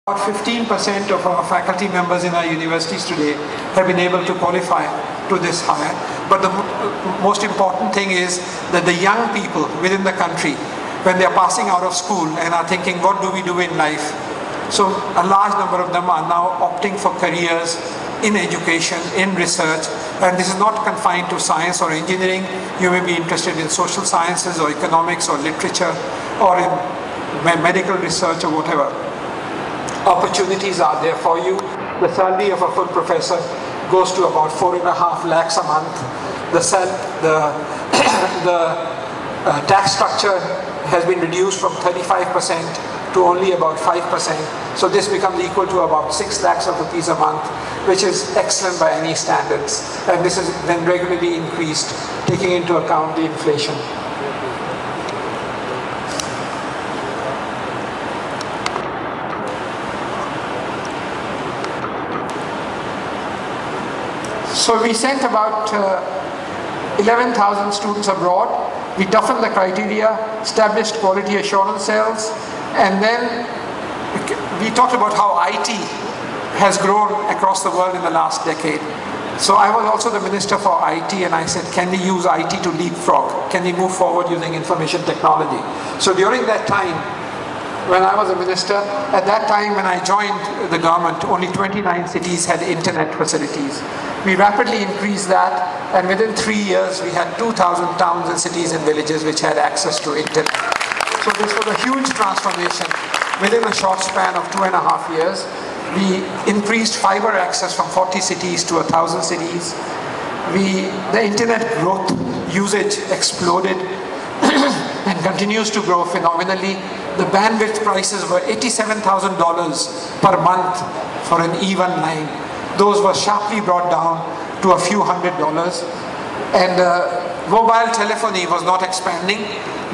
About 15% of our faculty members in our universities today have been able to qualify to this hire. But the most important thing is that the young people within the country, when they are passing out of school and are thinking, what do we do in life? So a large number of them are now opting for careers in education, in research, and this is not confined to science or engineering. You may be interested in social sciences or economics or literature or in medical research or whatever. Opportunities are there for you. The salary of a full professor goes to about 4.5 lakhs a month. The tax structure has been reduced from 35% to only about 5%. So this becomes equal to about 6 lakhs of rupees a month, which is excellent by any standards. And this is then regularly increased, taking into account the inflation. So we sent about 11,000 students abroad. We toughened the criteria, established quality assurance cells, and then we talked about how IT has grown across the world in the last decade. So I was also the minister for IT, and I said, can we use IT to leapfrog? Can we move forward using information technology? So during that time, when I was a minister, at that time when I joined the government, only 29 cities had internet facilities. We rapidly increased that, and within 3 years we had 2,000 towns and cities and villages which had access to internet. So this was a huge transformation. Within a short span of 2.5 years, we increased fiber access from 40 cities to 1,000 cities. The internet growth usage exploded and continues to grow phenomenally. The bandwidth prices were $87,000 per month for an E1 line. Those were sharply brought down to a few $100s. And mobile telephony was not expanding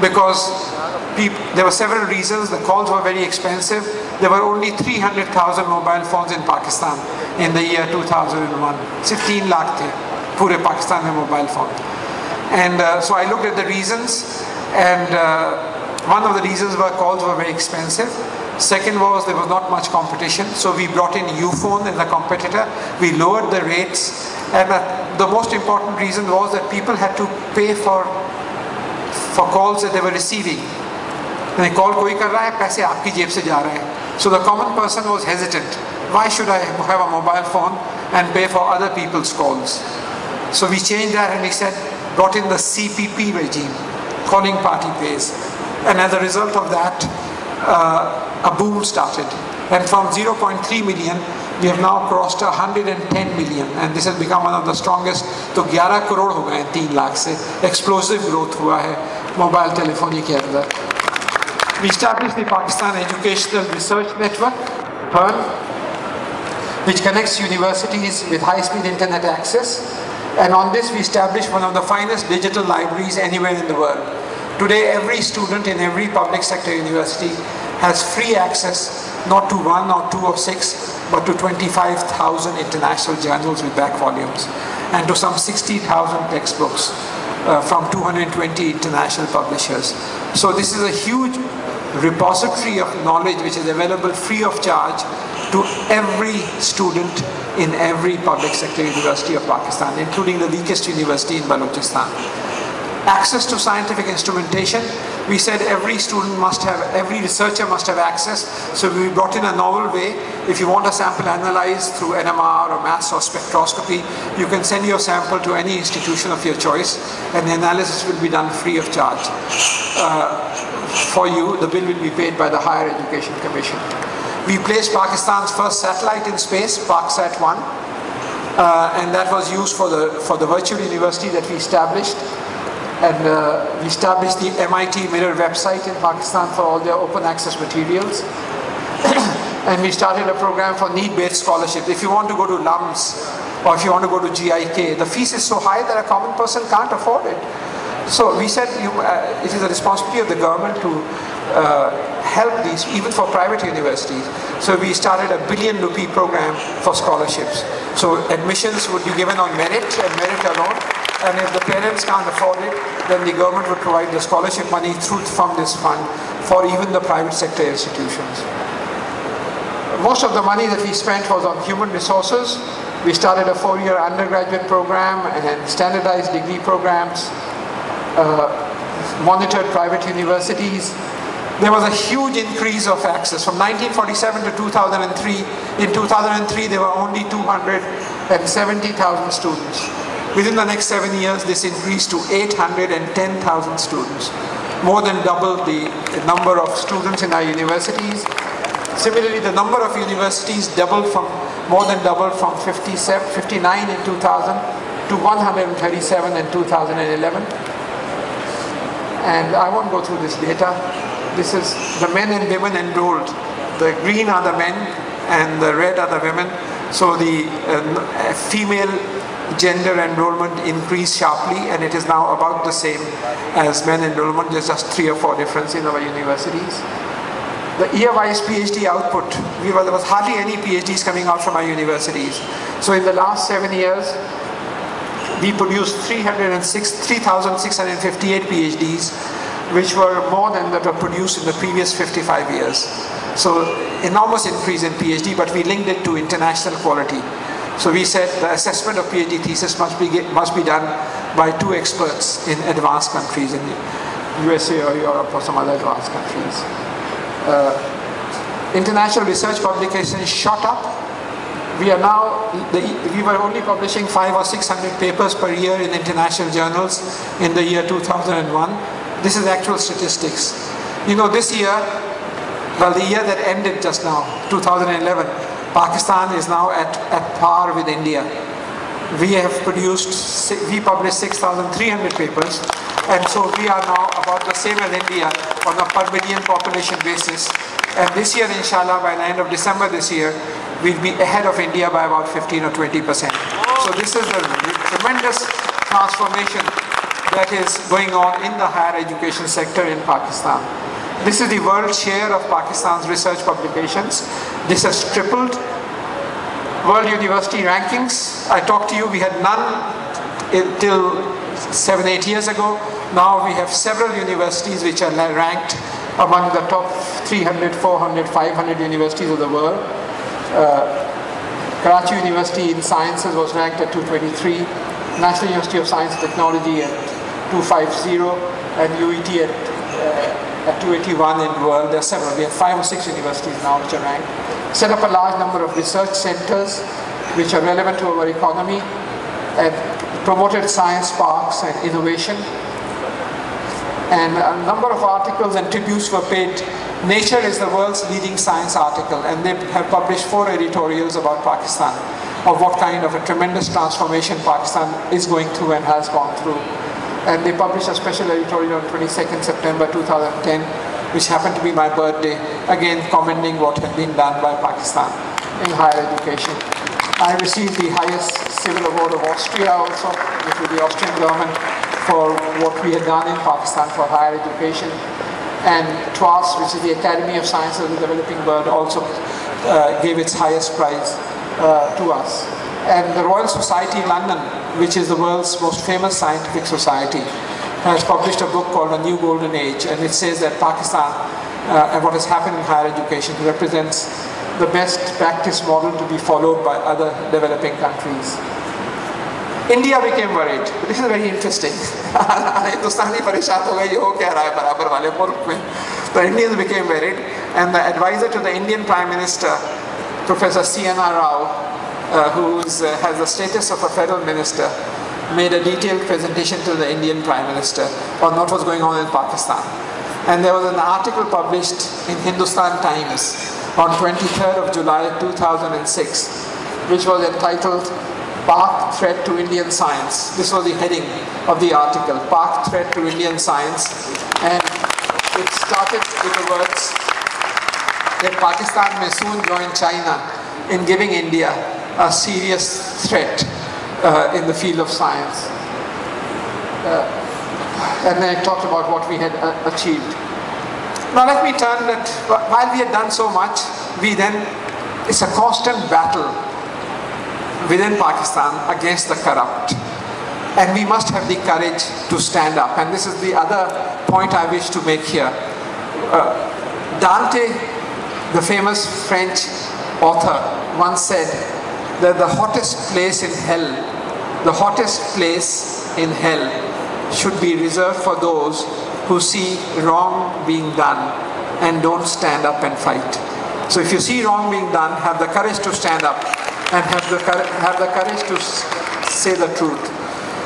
because there were several reasons. The calls were very expensive. There were only 300,000 mobile phones in Pakistan in the year 2001. 16 lakh the pure Pakistan mein mobile phone. And so I looked at the reasons, and one of the reasons were calls were very expensive. Second was there was not much competition, so we brought in Uphone as a competitor. We lowered the rates, and the most important reason was that people had to pay for calls that they were receiving. When a call koi kar raha hai, paise aapki jeb se ja rahe hain. So the common person was hesitant. Why should I have a mobile phone and pay for other people's calls? So we changed that, and we said, brought in the CPP regime, calling party pays. And as a result of that, a boom started. And from 0.3 million, we have now crossed 110 million. And this has become one of the strongest. So 11 crore ho gaye 3 lakh se. Explosive growth hua hai mobile telephony ke andar. We established the Pakistan Educational Research Network, PERN, which connects universities with high-speed internet access. And on this, we established one of the finest digital libraries anywhere in the world. Today, every student in every public sector university has free access, not to 1 or 2 or 6, but to 25,000 international journals with back volumes, and to some 60,000 textbooks from 220 international publishers. So this is a huge repository of knowledge which is available free of charge to every student in every public sector university of Pakistan, including the weakest university in Balochistan. Access to scientific instrumentation. We said every student must have, every researcher must have access. So we brought in a novel way. If you want a sample analyzed through NMR or mass or spectroscopy, you can send your sample to any institution of your choice, and the analysis will be done free of charge. For you, the bill will be paid by the Higher Education Commission. We placed Pakistan's first satellite in space, ParkSat-1, and that was used for the virtual university that we established. And we established the MIT Mirror website in Pakistan for all their open access materials. And we started a program for need-based scholarships. If you want to go to LUMS or if you want to go to GIK, the fees is so high that a common person can't afford it. So we said it is a responsibility of the government to help these, even for private universities. So we started a ₹1 billion program for scholarships. So admissions would be given on merit and merit alone. And if the parents can't afford it, then the government would provide the scholarship money from this fund for even the private sector institutions. Most of the money that we spent was on human resources. We started a 4-year undergraduate program and standardized degree programs, monitored private universities. There was a huge increase of access from 1947 to 2003. In 2003, there were only 270,000 students. Within the next 7 years, this increased to 810,000 students, more than double the number of students in our universities. Similarly, the number of universities more than doubled from 59 in 2000 to 137 in 2011. And I won't go through this data. This is the men and women enrolled. The green are the men and the red are the women. So the female gender enrollment increased sharply, and it is now about the same as men enrollment. There's just 3 or 4 difference in our universities. The year-wise PhD output, there was hardly any PhDs coming out from our universities. So in the last 7 years, we produced 3,658 PhDs, which were more than that were produced in the previous 55 years. So enormous increase in PhD, but we linked it to international quality. So we said the assessment of PhD thesis must be done by 2 experts in advanced countries, in the USA or Europe or some other advanced countries. International research publications shot up. We were only publishing 500 or 600 papers per year in international journals in the year 2001. This is actual statistics. You know, this year, well, the year that ended just now, 2011, Pakistan is now at par with India. We published 6,300 papers, and so we are now about the same as India on a per million population basis. And this year, inshallah, by the end of December this year, we'll be ahead of India by about 15 or 20%. So this is a tremendous transformation that is going on in the higher education sector in Pakistan. This is the world share of Pakistan's research publications. This has tripled. World university rankings, I talked to you, we had none till 7-8 years ago. Now we have several universities which are ranked among the top 300, 400, 500 universities of the world. Karachi University in Sciences was ranked at 223, National University of Science and Technology at 250, and UET at 281 in the world. There are several. We have 5 or 6 universities now which are ranked. Set up a large number of research centers which are relevant to our economy, and promoted science parks and innovation. And a number of articles and tributes were paid. Nature is the world's leading science article, and they have published 4 editorials about Pakistan, of what kind of a tremendous transformation Pakistan is going through and has gone through. And they published a special editorial on 22nd September 2010, which happened to be my birthday, again commending what had been done by Pakistan in higher education. I received the highest civil award of Austria also, which was the Austrian government, for what we had done in Pakistan for higher education. And TWAS, which is the Academy of Sciences of the Developing World, also gave its highest prize to us. And the Royal Society in London, which is the world's most famous scientific society, has published a book called A New Golden Age, and it says that Pakistan and what has happened in higher education represents the best practice model to be followed by other developing countries. India became worried. This is very interesting. The Indians became worried, and the advisor to the Indian Prime Minister, Professor C.N.R. Rao, who has the status of a federal minister, made a detailed presentation to the Indian Prime Minister on what was going on in Pakistan. And there was an article published in Hindustan Times on 23rd of July 2006, which was entitled Pak Threat to Indian Science. This was the heading of the article, Pak Threat to Indian Science. And it started with the words that Pakistan may soon join China in giving India a serious threat in the field of science. And then it talked about what we had achieved. Now let me turn that, while we had done so much, it's a constant battle within Pakistan against the corrupt. And we must have the courage to stand up. And this is the other point I wish to make here. Dante, the famous French author once said that the hottest place in hell should be reserved for those who see wrong being done and don't stand up and fight. So if you see wrong being done, have the courage to stand up and have the courage to say the truth.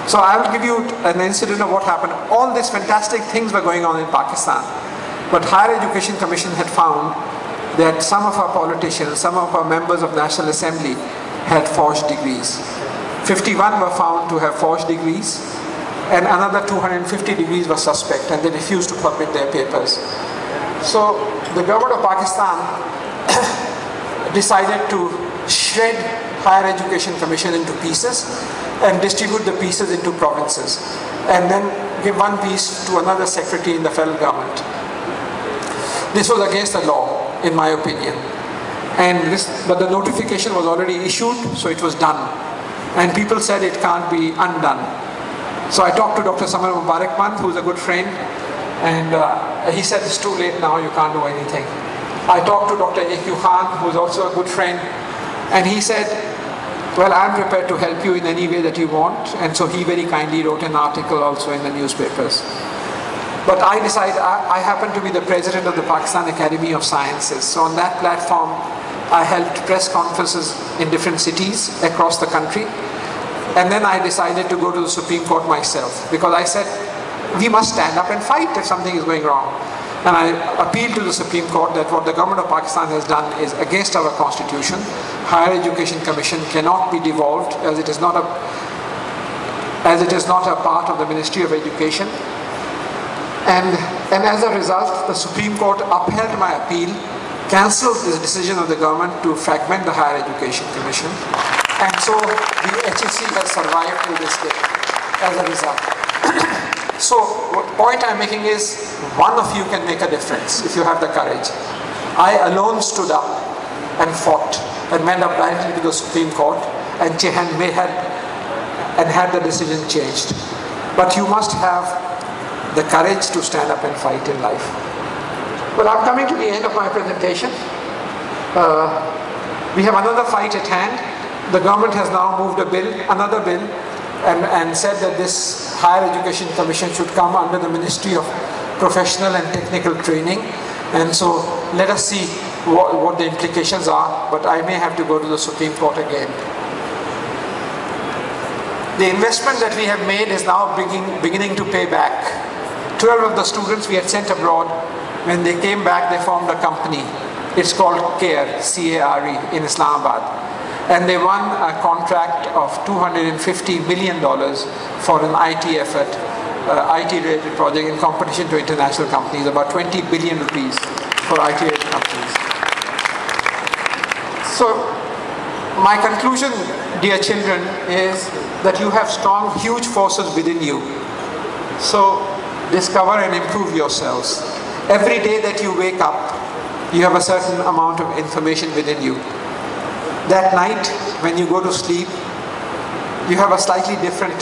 So I will give you an incident of what happened. All these fantastic things were going on in Pakistan, but Higher Education Commission had found that some of our politicians, some of our members of National Assembly had forged degrees. 51 were found to have forged degrees, and another 250 degrees were suspect, and they refused to submit their papers. So the government of Pakistan decided to shred Higher Education Commission into pieces and distribute the pieces into provinces, and then give one piece to another secretary in the federal government. This was against the law, in my opinion. But the notification was already issued, so it was done. And people said it can't be undone. So I talked to Dr. Samar Mubarakman, who's a good friend, and he said it's too late now, you can't do anything. I talked to Dr. A.Q. Khan, who's also a good friend, and he said, well, I'm prepared to help you in any way that you want. And so he very kindly wrote an article also in the newspapers. But I decided, I happen to be the president of the Pakistan Academy of Sciences. So on that platform, I held press conferences in different cities across the country. And then I decided to go to the Supreme Court myself, because I said, we must stand up and fight if something is going wrong. And I appealed to the Supreme Court that what the government of Pakistan has done is against our constitution. Higher Education Commission cannot be devolved, as it is not a part of the Ministry of Education. And as a result, the Supreme Court upheld my appeal, cancelled the decision of the government to fragment the Higher Education Commission. And so the HEC has survived to this day as a result. So the point I'm making is, one of you can make a difference if you have the courage. I alone stood up and fought and went up directly to the Supreme Court and had the decision changed. But you must have the courage to stand up and fight in life. Well, I'm coming to the end of my presentation. We have another fight at hand. The government has now moved another bill, and said that this Higher Education Commission should come under the Ministry of Professional and Technical Training. And so let us see what the implications are, but I may have to go to the Supreme Court again. The investment that we have made is now beginning to pay back. 12 of the students we had sent abroad, when they came back, they formed a company. It's called CARE, C-A-R-E, in Islamabad. And they won a contract of $250 million for an IT effort, IT-related project in competition to international companies, about 20 billion rupees for IT-related companies. So, my conclusion, dear children, is that you have strong, huge forces within you. So, discover and improve yourselves. Every day that you wake up, you have a certain amount of information within you. That night, when you go to sleep, you have a slightly different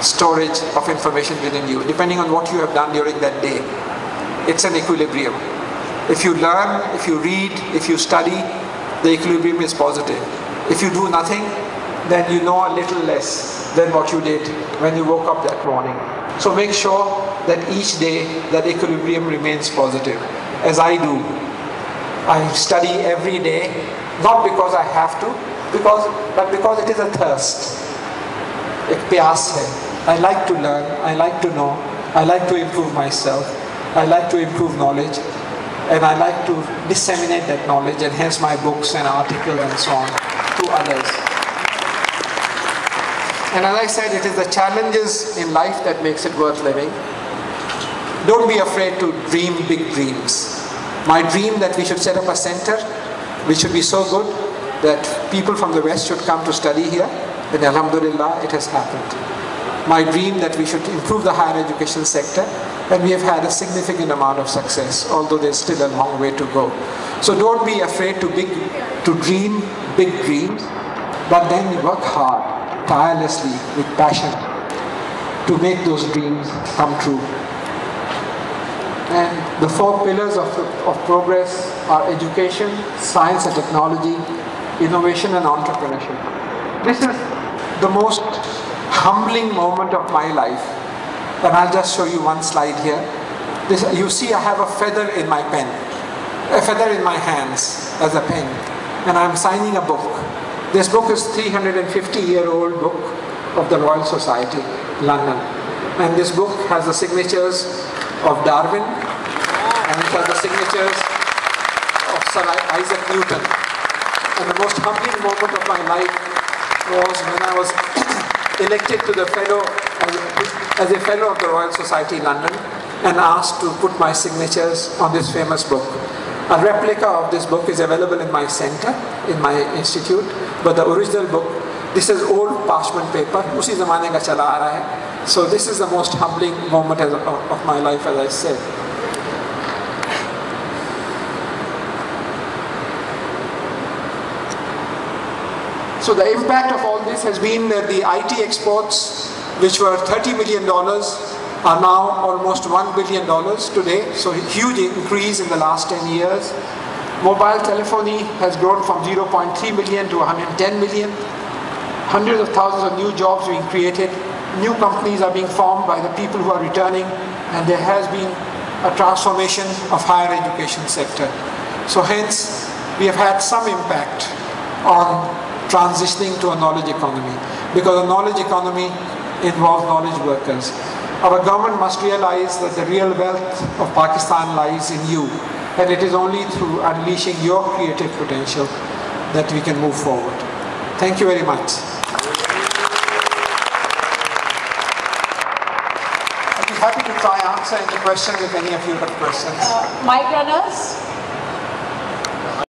storage of information within you, depending on what you have done during that day. It's an equilibrium. If you learn, if you read, if you study, the equilibrium is positive. If you do nothing, then you know a little less than what you did when you woke up that morning. So make sure that each day that equilibrium remains positive, as I do. I study every day, not because I have to, but because it is a thirst. Ek pyas hai. I like to learn, I like to know, I like to improve myself, I like to improve knowledge, and I like to disseminate that knowledge, and hence my books and articles and so on to others. And as I said, it is the challenges in life that makes it worth living. Don't be afraid to dream big dreams. My dream that we should set up a center which should be so good that people from the West should come to study here, and alhamdulillah, it has happened. My dream that we should improve the higher education sector, and we have had a significant amount of success, although there's still a long way to go. So don't be afraid to dream big dreams, but then work hard, tirelessly, with passion, to make those dreams come true. And The four pillars of progress are education, science and technology, innovation and entrepreneurship. This is the most humbling moment of my life. And I'll just show you one slide here. You see I have a feather in my pen, a feather in my hands as a pen. And I'm signing a book. This book is 350-year-old book of the Royal Society, London. And this book has the signatures of Darwin, and it has the signatures of Sir Isaac Newton. And the most humbling moment of my life was when I was elected to the as a fellow of the Royal Society London and asked to put my signatures on this famous book. A replica of this book is available in my center, in my institute, but the original book, this is old parchment paper, usi zamane ka chala aa raha hai. So this is the most humbling moment of my life, as I said. So the impact of all this has been that the IT exports, which were $30 million, are now almost $1 billion today. So a huge increase in the last 10 years. Mobile telephony has grown from 0.3 million to 110 million. Hundreds of thousands of new jobs being created. New companies are being formed by the people who are returning, and there has been a transformation of higher education sector. So hence, we have had some impact on transitioning to a knowledge economy, because a knowledge economy involves knowledge workers. Our government must realize that the real wealth of Pakistan lies in you, and it is only through unleashing your creative potential that we can move forward. Thank you very much. I'd be happy to try answer any questions if any of you have questions. Mic runners.